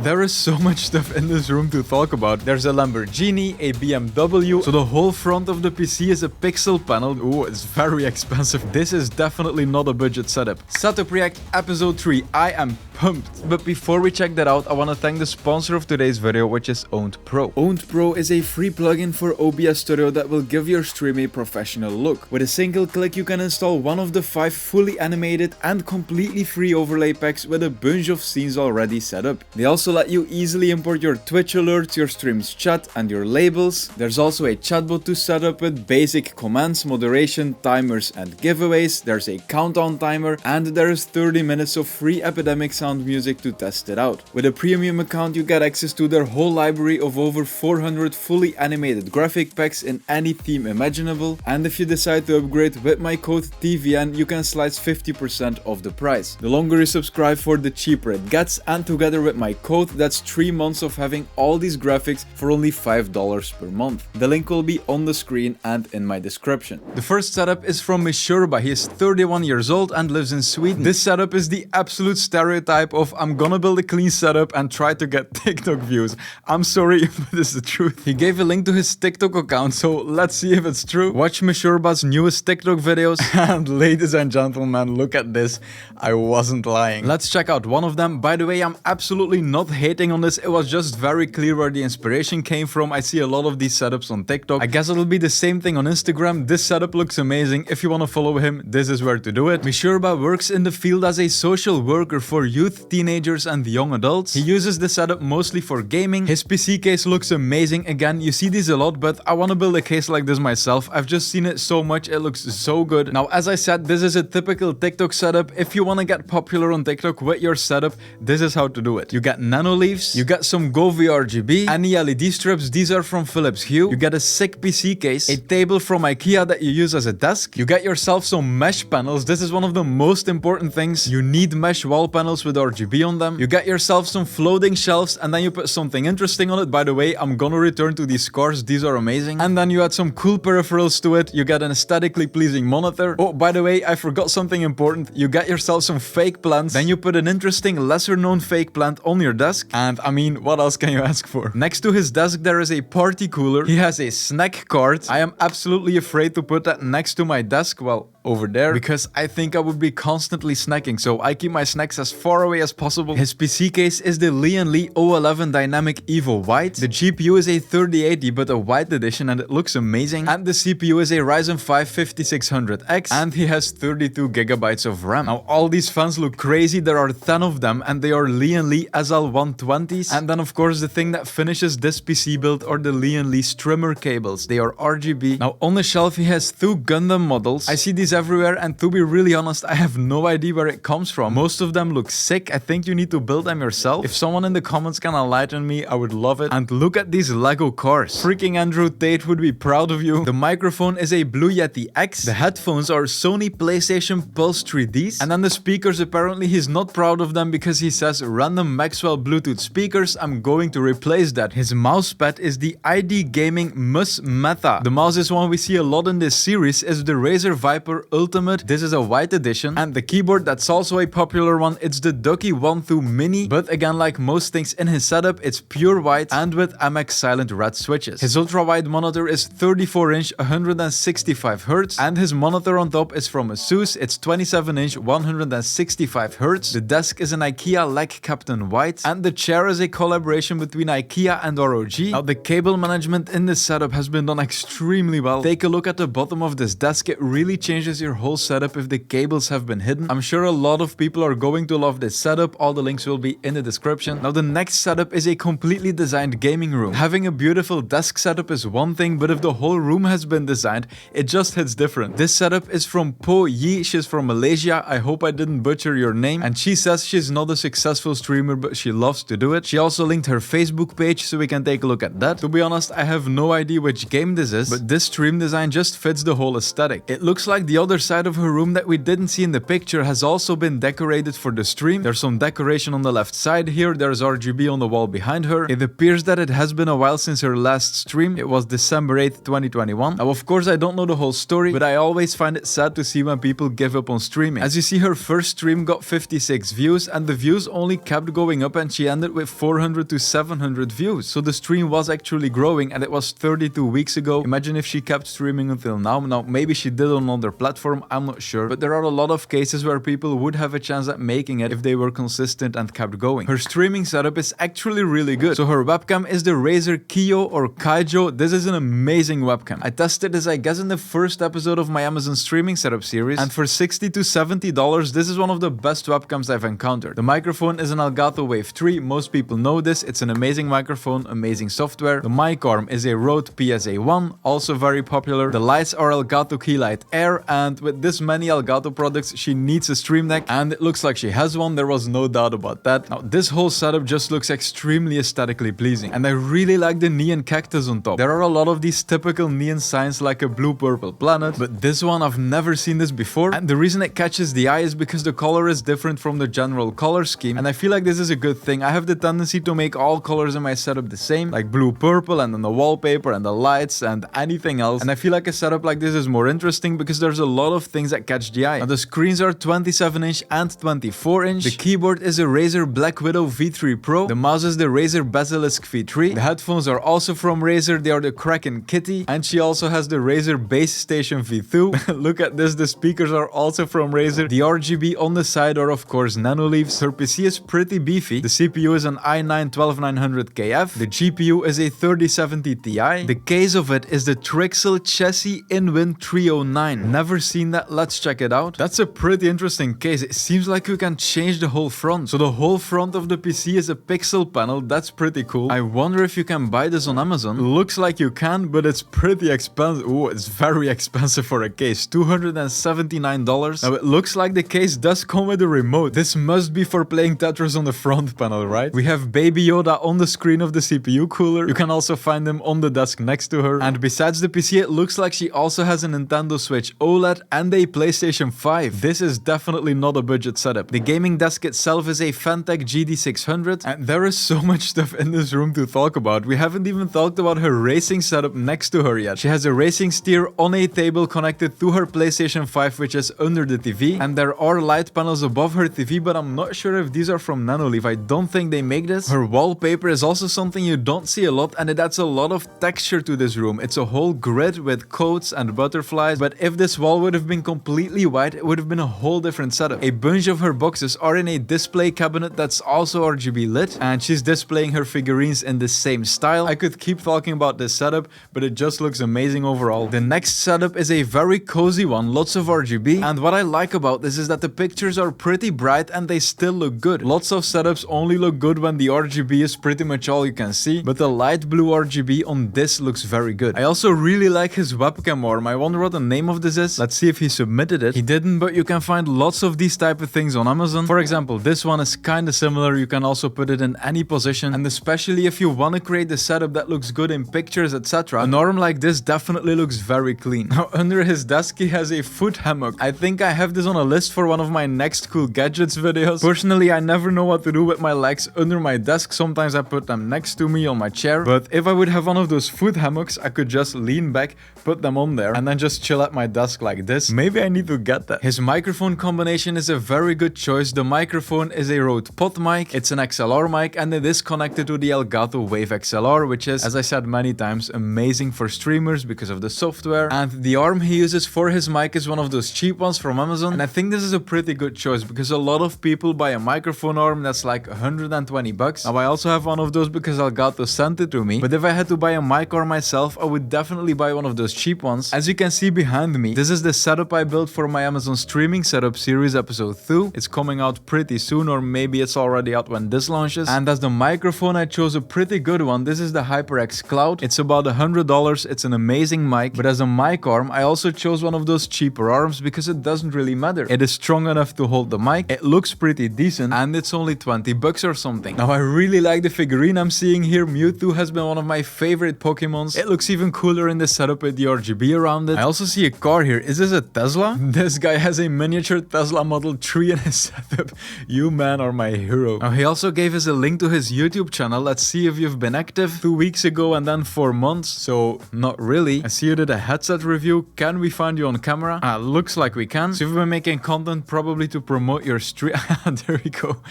There is so much stuff in this room to talk about. There's a Lamborghini, a BMW, so the whole front of the PC is a pixel panel. Ooh, it's very expensive. This is definitely not a budget setup. Setup React Episode 3. I am pumped. But before we check that out, I want to thank the sponsor of today's video, which is Owned Pro. Owned Pro is a free plugin for OBS Studio that will give your stream a professional look. With a single click, you can install one of the 5 fully animated and completely free overlay packs with a bunch of scenes already set up. They also let you easily import your Twitch alerts, your stream's chat, and your labels. There's also a chatbot to set up with basic commands, moderation, timers, and giveaways. There's a countdown timer, and there is 30 minutes of free Epidemic sound music to test it out. With a premium account, you get access to their whole library of over 400 fully animated graphic packs in any theme imaginable, and if you decide to upgrade with my code TVN, you can slice 50% off the price. The longer you subscribe for the cheaper it gets, and together with my code, that's 3 months of having all these graphics for only $5 per month. The link will be on the screen and in my description. The first setup is from Mishurba. He is 31 years old and lives in Sweden. This setup is the absolute stereotype of I'm gonna build a clean setup and try to get TikTok views. I'm sorry, but it's the truth. He gave a link to his TikTok account, so let's see if it's true. Watch Mishurba's newest TikTok videos, and ladies and gentlemen, look at this. I wasn't lying. Let's check out one of them. By the way, I'm absolutely not hating on this. It was just very clear where the inspiration came from. I see a lot of these setups on TikTok. I guess it'll be the same thing on Instagram. This setup looks amazing. If you want to follow him, this is where to do it. Mishurba works in the field as a social worker for youth, teenagers, and young adults. He uses the setup mostly for gaming. His PC case looks amazing. Again, you see these a lot, but I want to build a case like this myself. I've just seen it so much. It looks so good. Now, as I said, this is a typical TikTok setup. If you want to get popular on TikTok with your setup, this is how to do it. You get nano leaves, you get some Govee RGB, any LED strips, these are from Philips Hue. You get a sick PC case, a table from IKEA that you use as a desk. You get yourself some mesh panels. This is one of the most important things. You need mesh wall panels with RGB on them. You get yourself some floating shelves, and then you put something interesting on it. By the way, I'm gonna return to these scores. These are amazing. And then you add some cool peripherals to it. You get an aesthetically pleasing monitor. Oh, by the way, I forgot something important. You get yourself some fake plants. Then you put an interesting, lesser known fake plant on your desk. And I mean, what else can you ask for? Next to his desk, there is a party cooler. He has a snack cart. I am absolutely afraid to put that next to my desk. Well, over there, because I think I would be constantly snacking, so I keep my snacks as far away as possible. His PC case is the Lee & Lee O11 Dynamic Evo White. The GPU is a 3080, but a white edition, and it looks amazing. And the CPU is a Ryzen 5 5600X, and he has 32 gigabytes of RAM. Now, all these fans look crazy. There are 10 of them, and they are Lee & Lee SL120s. And then, of course, the thing that finishes this PC build are the Lee & Lee streamer cables. They are RGB. Now, on the shelf, he has 2 Gundam models. I see these everywhere, and to be really honest, I have no idea where it comes from. Most of them look sick. I think you need to build them yourself. If someone in the comments can enlighten me, I would love it. And look at these Lego cars. Freaking Andrew Tate would be proud of you. The microphone is a Blue Yeti X. The headphones are Sony PlayStation Pulse 3Ds. And then the speakers, apparently he's not proud of them because he says random Maxwell Bluetooth speakers. I'm going to replace that. His mousepad is the ID Gaming Mus Meta. The mouse is one we see a lot in this series, is the Razer Viper Ultimate. This is a white edition. And the keyboard, that's also a popular one. It's the Ducky 1-2 Mini. But again, like most things in his setup, it's pure white and with MX Silent red switches. His ultra-wide monitor is 34-inch 165Hz, and his monitor on top is from Asus. It's 27-inch 165Hz. The desk is an IKEA Leg Captain White, and the chair is a collaboration between IKEA and ROG. Now, the cable management in this setup has been done extremely well. Take a look at the bottom of this desk. It really changes your whole setup if the cables have been hidden. I'm sure a lot of people are going to love this setup. All the links will be in the description. Now, the next setup is a completely designed gaming room. Having a beautiful desk setup is one thing, but if the whole room has been designed, it just hits different. This setup is from Poh Yee. She's from Malaysia. I hope I didn't butcher your name. And she says she's not a successful streamer, but she loves to do it. She also linked her Facebook page, so we can take a look at that. To be honest, I have no idea which game this is, but this stream design just fits the whole aesthetic. It looks like the the other side of her room that we didn't see in the picture has also been decorated for the stream. There's some decoration on the left side here, there's RGB on the wall behind her. It appears that it has been a while since her last stream. It was December 8th, 2021. Now of course I don't know the whole story, but I always find it sad to see when people give up on streaming. As you see, her first stream got 56 views and the views only kept going up and she ended with 400 to 700 views. So the stream was actually growing and it was 32 weeks ago. Imagine if she kept streaming until now. Now maybe she did on another platform, I'm not sure, but there are a lot of cases where people would have a chance at making it if they were consistent and kept going. Her streaming setup is actually really good. So her webcam is the Razer Kiyo or Kaijo. This is an amazing webcam. I tested this I guess in the first episode of my Amazon streaming setup series, and for $60 to $70 this is one of the best webcams I've encountered. The microphone is an Elgato Wave 3, most people know this, it's an amazing microphone, amazing software. The mic arm is a Rode PSA-1, also very popular. The lights are Elgato Keylight Air, and with this many Elgato products she needs a stream deck, and it looks like she has one, there was no doubt about that. Now this whole setup just looks extremely aesthetically pleasing, and I really like the neon cactus on top. There are a lot of these typical neon signs like a blue-purple planet, but this one I've never seen this before, and the reason it catches the eye is because the color is different from the general color scheme, and I feel like this is a good thing. I have the tendency to make all colors in my setup the same, like blue-purple and then the wallpaper and the lights and anything else, and I feel like a setup like this is more interesting because there's a lot of things that catch the eye. Now the screens are 27-inch and 24-inch. The keyboard is a Razer Black Widow V3 Pro. The mouse is the Razer Basilisk V3. The headphones are also from Razer, they are the Kraken Kitty, and she also has the Razer Base Station V2. Look at this, the speakers are also from Razer. The RGB on the side are of course nano leaves. Her PC is pretty beefy. The CPU is an i9-12900KF. The GPU is a 3070 Ti. The case of it is the Trixel Chessie InWin 309. Never seen that, let's check it out. That's a pretty interesting case. It seems like you can change the whole front. So the whole front of the PC is a pixel panel, that's pretty cool. I wonder if you can buy this on Amazon. Looks like you can, but it's pretty expensive. Oh, it's very expensive for a case, $279. Now it looks like the case does come with a remote. This must be for playing Tetris on the front panel, right? We have Baby Yoda on the screen of the CPU cooler. You can also find him on the desk next to her. And besides the PC, it looks like she also has a Nintendo Switch OLED and a PlayStation 5. This is definitely not a budget setup. The gaming desk itself is a Fantech GD600, and there is so much stuff in this room to talk about. We haven't even talked about her racing setup next to her yet. She has a racing steer on a table connected to her PlayStation 5, which is under the TV, and there are light panels above her TV, but I'm not sure if these are from Nanoleaf. I don't think they make this. Her wallpaper is also something you don't see a lot, and it adds a lot of texture to this room. It's a whole grid with coats and butterflies, but if this wall would have been completely white, it would have been a whole different setup. A bunch of her boxes are in a display cabinet that's also RGB lit, and she's displaying her figurines in the same style. I could keep talking about this setup, but it just looks amazing overall. The next setup is a very cozy one, lots of RGB, and what I like about this is that the pictures are pretty bright and they still look good. Lots of setups only look good when the RGB is pretty much all you can see, but the light blue RGB on this looks very good. I also really like his webcam arm. I wonder what the name of this is. Let's see if he submitted it. He didn't, but you can find lots of these type of things on Amazon. For example, this one is kinda similar. You can also put it in any position, and especially if you want to create the setup that looks good in pictures, etc. An arm like this definitely looks very clean. Now under his desk he has a foot hammock. I think I have this on a list for one of my next cool gadgets videos. Personally, I never know what to do with my legs under my desk. Sometimes I put them next to me on my chair, but if I would have one of those foot hammocks, I could just lean back, put them on there, and then just chill at my desk like this. Maybe I need to get that. His microphone combination is a very good choice. The microphone is a Rode Pod mic. It's an XLR mic, and it is connected to the Elgato Wave XLR, which is, as I said many times, amazing for streamers because of the software. And the arm he uses for his mic is one of those cheap ones from Amazon, and I think this is a pretty good choice because a lot of people buy a microphone arm that's like 120 bucks. Now I also have one of those because Elgato sent it to me, but if I had to buy a mic arm myself, I would definitely buy one of those cheap ones. As you can see behind me, this is the setup I built for my Amazon streaming setup series episode 2. It's coming out pretty soon, or maybe it's already out when this launches. And as the microphone, I chose a pretty good one. This is the HyperX Cloud. It's about $100. It's an amazing mic, but as a mic arm, I also chose one of those cheaper arms because it doesn't really matter. It is strong enough to hold the mic. It looks pretty decent, and it's only 20 bucks or something. Now I really like the figurine I'm seeing here. Mewtwo has been one of my favorite Pokemons. It looks even cooler in the setup with the RGB around it. I also see a car here. is this a Tesla? This guy has a miniature Tesla Model 3 in his setup. You man are my hero. Now he also gave us a link to his YouTube channel. Let's see if you've been active 2 weeks ago and then 4 months. So not really. I see you did a headset review. Can we find you on camera? Looks like we can. So you've been making content probably to promote your stream. There we go.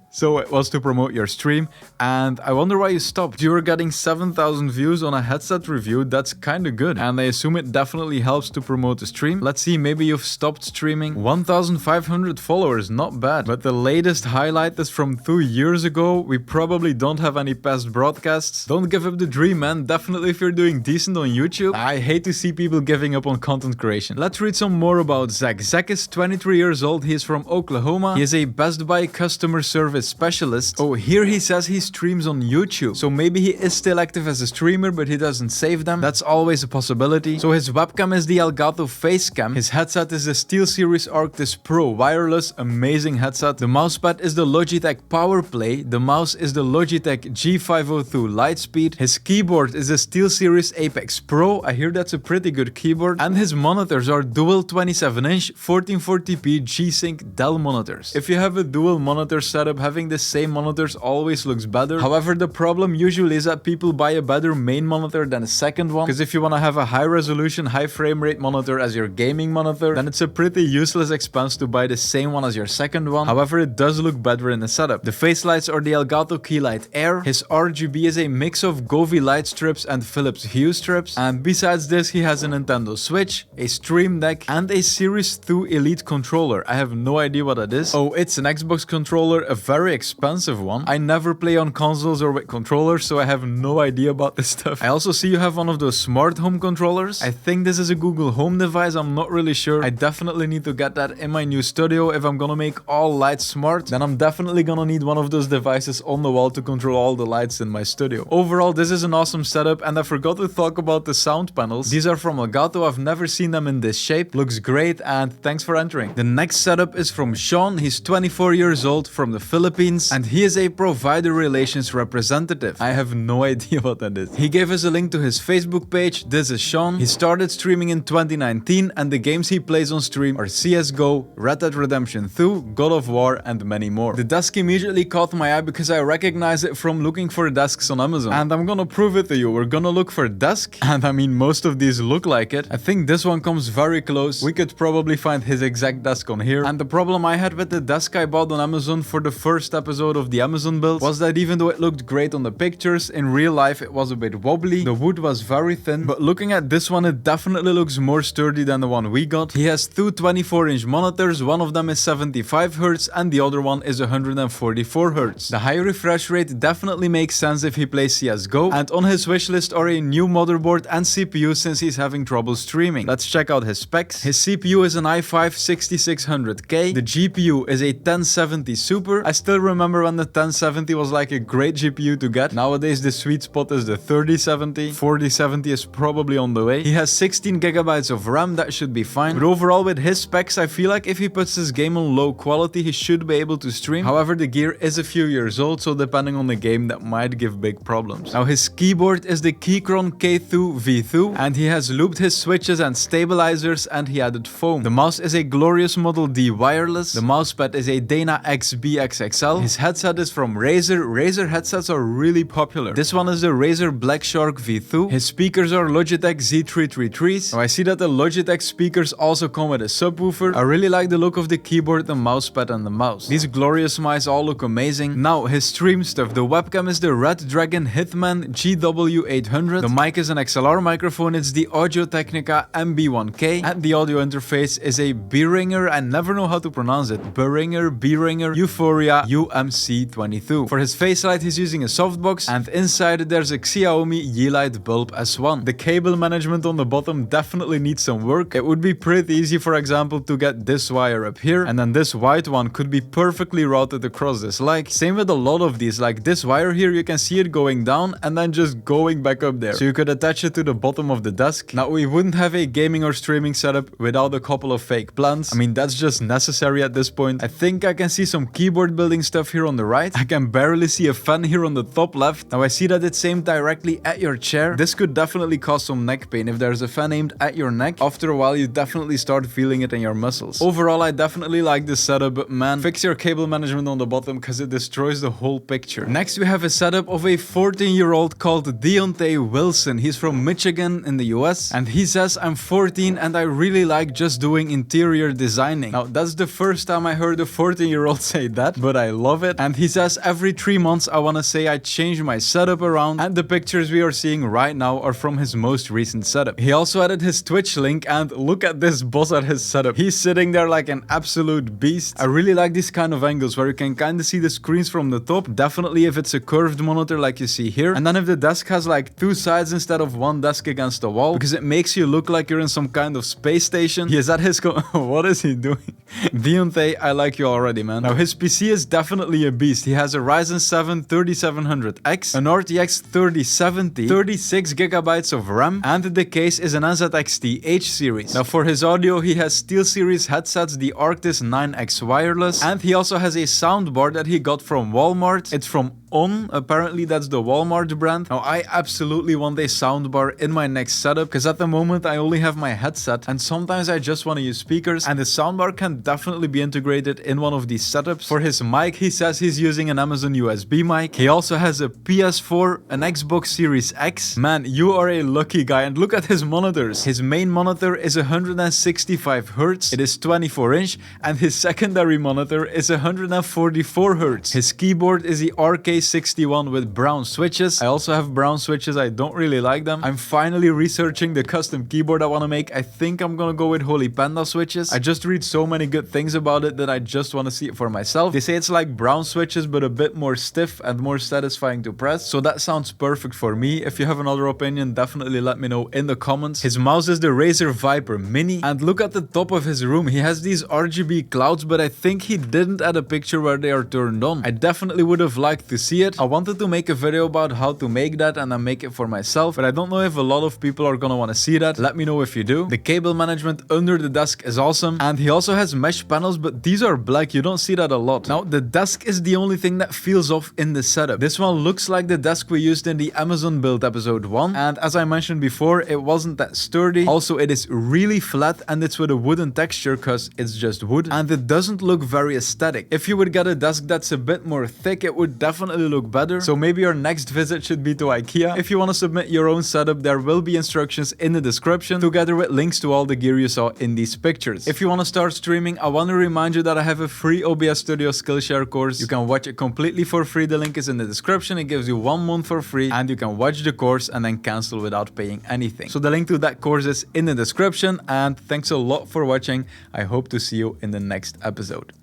So it was to promote your stream, and I wonder why you stopped. You were getting 7,000 views on a headset review. That's kinda good, and I assume it definitely helps to promote the stream. Let's see, maybe you've stopped streaming. 1,500 followers, not bad. But the latest highlight is from 2 years ago. We probably don't have any past broadcasts. Don't give up the dream, man. Definitely if you're doing decent on YouTube. I hate to see people giving up on content creation. Let's read some more about Zach. Zach is 23 years old. He is from Oklahoma. He is a Best Buy customer service specialist. Oh, here he says he streams on YouTube. So maybe he is still active as a streamer, but he doesn't save them. That's always a possibility. So his webcam is the Elgato Facecam. His headset is the SteelSeries Arctis Pro wireless, amazing headset. The mousepad is the Logitech PowerPlay. The mouse is the Logitech G502 Lightspeed. His keyboard is the SteelSeries Apex Pro. I hear that's a pretty good keyboard. And his monitors are dual 27-inch 1440p G-Sync Dell monitors. If you have a dual monitor setup, having the same monitors always looks better. However, the problem usually is that people buy a better main monitor than a second one. Because if you want to have a high resolution, high frame rate monitor as your gaming monitor, then it's a pretty useless expense to buy the same one as your second one. However, it does look better in the setup. The face lights are the Elgato Keylight Air. His RGB is a mix of Govee light strips and Philips Hue strips. And besides this, he has a Nintendo Switch, a Stream Deck, and a Series 2 Elite controller. I have no idea what that is. Oh, it's an Xbox controller, a very expensive one. I never play on consoles or with controllers, so I have no idea about this stuff. I also see you have one of those smart home controllers. I think this is a Google Home device. I'm not really sure. I definitely need to get that in my new studio. If I'm gonna make all lights smart, then I'm definitely gonna need one of those devices on the wall to control all the lights in my studio. Overall, this is an awesome setup, and I forgot to talk about the sound panels. These are from Elgato. I've never seen them in this shape. Looks great, and thanks for entering. The next setup is from Shawn. He's 24 years old, from the Philippines, and he is a provider relations representative. I have no idea what that is. He gave us a link to his Facebook page. This is Shawn. He started streaming in 2019, and the games he plays on stream are CSGO, Red Dead Redemption 2, God of War, and many more. The desk immediately caught my eye because I recognize it from looking for desks on Amazon. And I'm gonna prove it to you. We're gonna look for desk, and I mean most of these look like it. I think this one comes very close. We could probably find his exact desk on here. And the problem I had with the desk I bought on Amazon for the first episode of the Amazon build was that even though it looked great on the pictures, in real life it was a bit wobbly. The wood was very thin, but looking at this one, it definitely looks more sturdy than the one we got. He has two 24-inch monitors. One of them is 75Hz and the other one is 144Hz. The high refresh rate definitely makes sense if he plays CSGO, and on his wishlist are a new motherboard and CPU since he's having trouble streaming. Let's check out his specs. His CPU is an i5-6600K. The GPU is a 1070 Super. I still remember when the 1070 was like a great GPU to get. Nowadays the sweet spot is the 3070. 4070 is probably on the way. He has 16GB of RAM, that should be fine. But overall with his specs, I feel like if he puts his game on low quality, he should be able to stream. However, the gear is a few years old, so depending on the game, that might give big problems. Now his keyboard is the Keychron K2 V2, and he has looped his switches and stabilizers, and he added foam. The mouse is a Glorious Model D wireless. The mousepad is a Dana XBXXL. His headset is from Razer. Razer headsets are really popular. This one is the Razer Black Shark V2. His speakers are Logitech Z333s. Now I see that the Logitech speakers also come with a subwoofer. I really like the look of the keyboard, the mousepad, and the mouse. These glorious mice all look amazing. Now his stream stuff. The webcam is the Red Dragon Hitman GW800. The mic is an XLR microphone. It's the Audio Technica MB1K, and the audio interface is a Behringer. I never know how to pronounce it. Behringer Euphoria UMC22. For his face light, he's using a softbox, and inside there's a Xiaomi Yeelight Bulb S1. The cable management on the bottom definitely needs some work. It would be pretty easy, for example, to get this wire up here, and then this white one could be perfectly routed across this leg. Same with a lot of these, like this wire here, you can see it going down and then just going back up there. So you could attach it to the bottom of the desk. Now we wouldn't have a gaming or streaming setup without a couple of fake plants. I mean, that's just necessary at this point. I think I can see some keyboard building building stuff here on the right. I can barely see a fan here on the top left. Now I see that it's aimed directly at your chair. This could definitely cause some neck pain. If there's a fan aimed at your neck, after a while you definitely start feeling it in your muscles. Overall, I definitely like this setup, but man, fix your cable management on the bottom because it destroys the whole picture. Next, we have a setup of a 14-year-old called Deontae Wilson. He's from Michigan in the US, and he says, I'm 14 and I really like just doing interior designing. Now, that's the first time I heard a 14-year-old say that, but I love it. And he says, every 3 months I want to say I change my setup around, and the pictures we are seeing right now are from his most recent setup. He also added his Twitch link, and look at this boss at his setup. He's sitting there like an absolute beast. I really like these kind of angles where you can kind of see the screens from the top, definitely if it's a curved monitor like you see here. And then if the desk has like 2 sides instead of 1 desk against the wall, because it makes you look like you're in some kind of space station. He is at his what is he doing? Deontae, I like you already, man. Now his PC is definitely a beast. He has a Ryzen 7 3700X, an RTX 3070, 36 gigabytes of RAM, and the case is an NZXT H series. Now for his audio, he has SteelSeries headsets, the Arctis 9X wireless, and he also has a soundbar that he got from Walmart. It's from On, apparently that's the Walmart brand. Now I absolutely want a soundbar in my next setup, because at the moment I only have my headset and sometimes I just want to use speakers, and the soundbar can definitely be integrated in one of these setups. For his mic, he says he's using an Amazon USB mic. He also has a PS4, an Xbox Series X. Man, you are a lucky guy, and look at his monitors. His main monitor is 165 Hz, it is 24 inch, and his secondary monitor is 144 Hz. His keyboard is the RK61 with brown switches. I also have brown switches, I don't really like them. I'm finally researching the custom keyboard I want to make. I think I'm gonna go with Holy Panda switches. I just read so many good things about it that I just want to see it for myself. They say it's like brown switches but a bit more stiff and more satisfying to press, so that sounds perfect for me. If you have another opinion, definitely let me know in the comments. His mouse is the Razer Viper Mini, and look at the top of his room. He has these RGB clouds, but I think he didn't add a picture where they are turned on. I definitely would have liked to see it. I wanted to make a video about how to make that and then make it for myself, but I don't know if a lot of people are gonna want to see that. Let me know if you do. The cable management under the desk is awesome, and he also has mesh panels, but these are black. You don't see that a lot. Now the desk is the only thing that feels off in the setup. This one looks like the desk we used in the Amazon build episode 1, and as I mentioned before, it wasn't that sturdy. Also, it is really flat and it's with a wooden texture because it's just wood, and it doesn't look very aesthetic. If you would get a desk that's a bit more thick, it would definitely look better. So maybe your next visit should be to IKEA. If you want to submit your own setup, there will be instructions in the description together with links to all the gear you saw in these pictures. If you want to start streaming, I want to remind you that I have a free OBS Studio Skillshare course. You can watch it completely for free. The link is in the description. It gives you 1 month for free, and you can watch the course and then cancel without paying anything. So the link to that course is in the description, and thanks a lot for watching. I hope to see you in the next episode.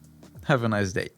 Have a nice day.